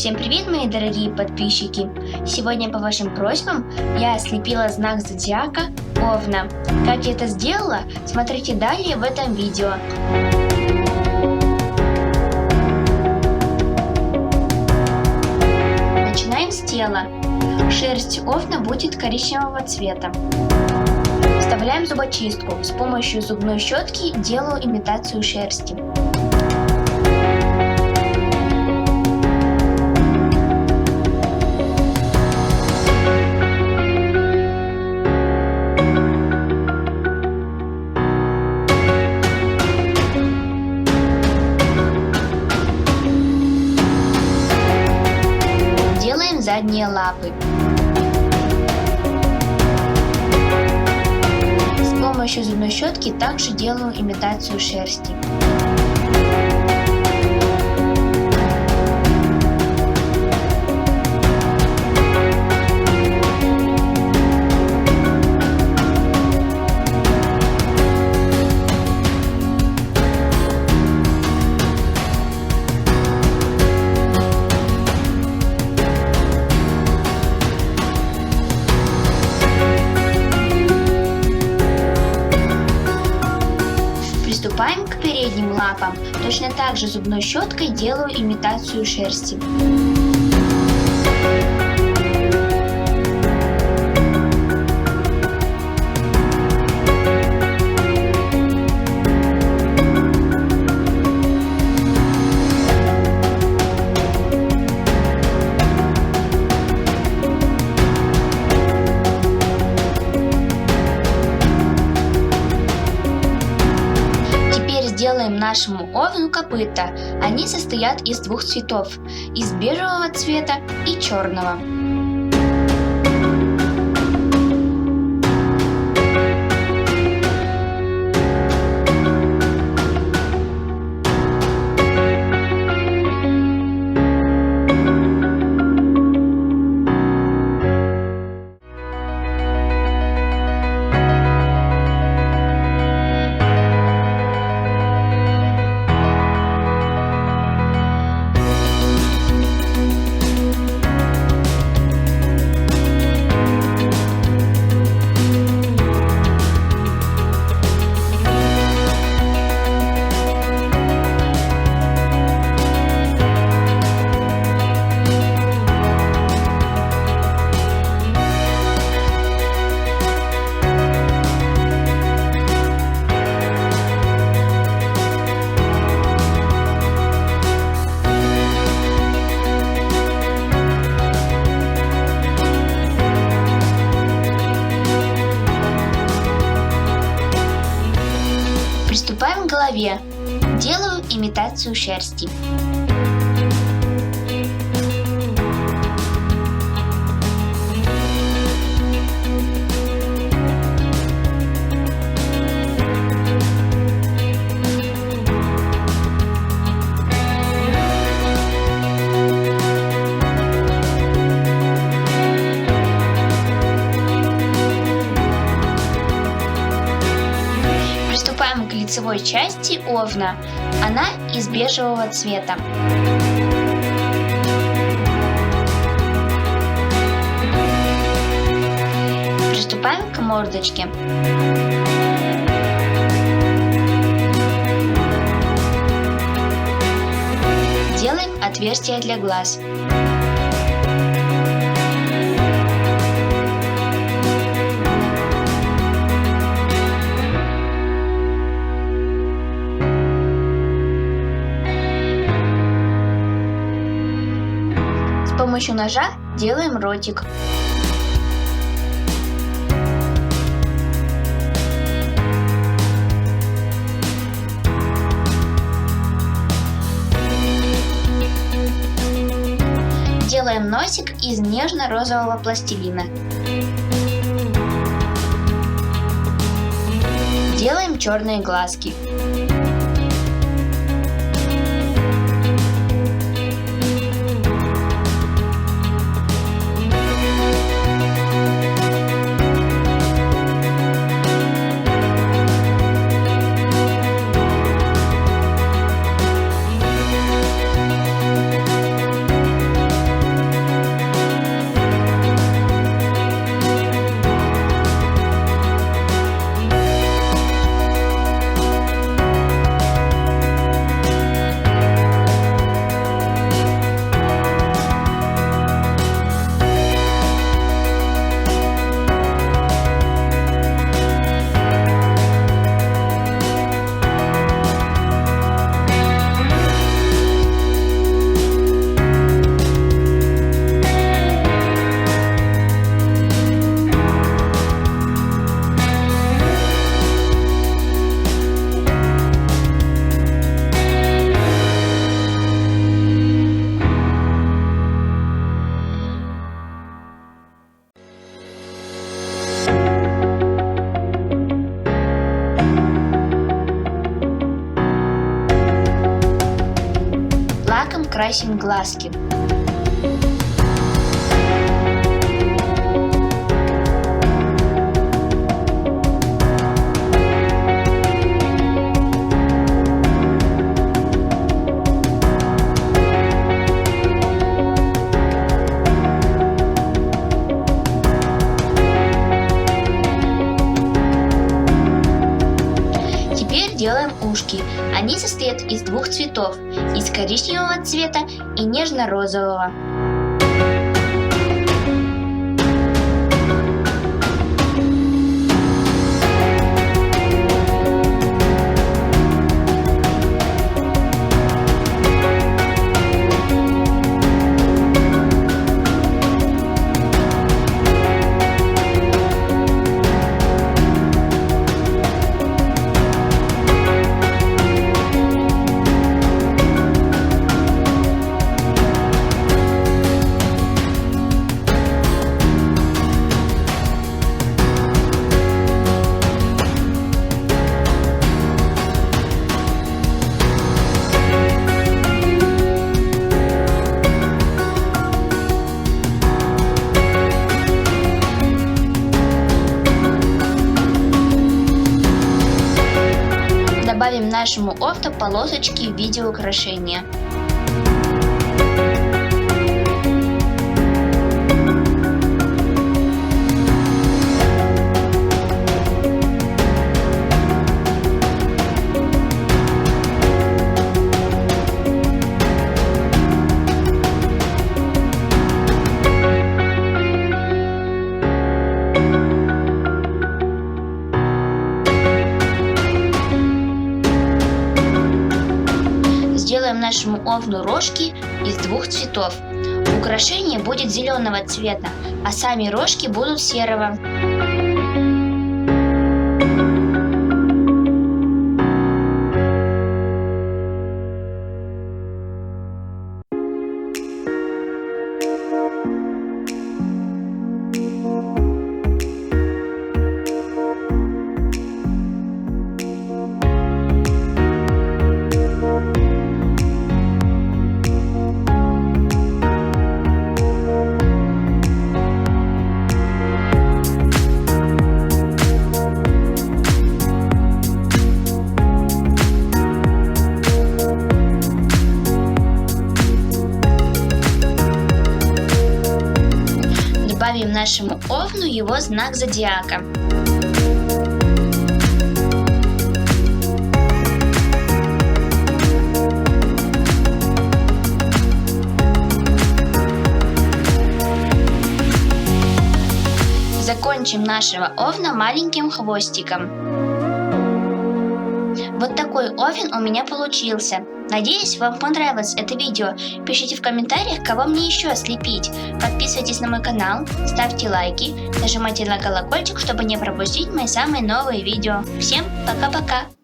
Всем привет, мои дорогие подписчики! Сегодня по вашим просьбам я слепила знак зодиака Овна. Как я это сделала, смотрите далее в этом видео. Начинаем с тела. Шерсть Овна будет коричневого цвета. Вставляем зубочистку. С помощью зубной щетки делаю имитацию шерсти. Делаем задние лапы. С помощью зубной щетки также делаю имитацию шерсти. Приступаем к передним лапам. Точно так же зубной щеткой делаю имитацию шерсти. Сделаем нашему овну копыта. Они состоят из двух цветов, из бежевого цвета и черного. Приступаем к голове. Делаю имитацию шерсти. Приступаем к лицевой части овна. Она из бежевого цвета. Приступаем к мордочке. Делаем отверстие для глаз. С помощью ножа делаем ротик. Делаем носик из нежно-розового пластилина. Делаем черные глазки. украсим глазки. Теперь делаем ушки. Они состоят из двух цветов, из коричневого цвета и нежно-розового. Добавим нашему овну полосочки в виде украшения. Сделаем нашему овну рожки из двух цветов. Украшение будет зеленого цвета, а сами рожки будут серого. Добавим нашему овну его знак зодиака. Закончим нашего овна маленьким хвостиком. Вот такой овен у меня получился. Надеюсь, вам понравилось это видео. Пишите в комментариях, кого мне еще слепить. Подписывайтесь на мой канал, ставьте лайки, нажимайте на колокольчик, чтобы не пропустить мои самые новые видео. Всем пока-пока!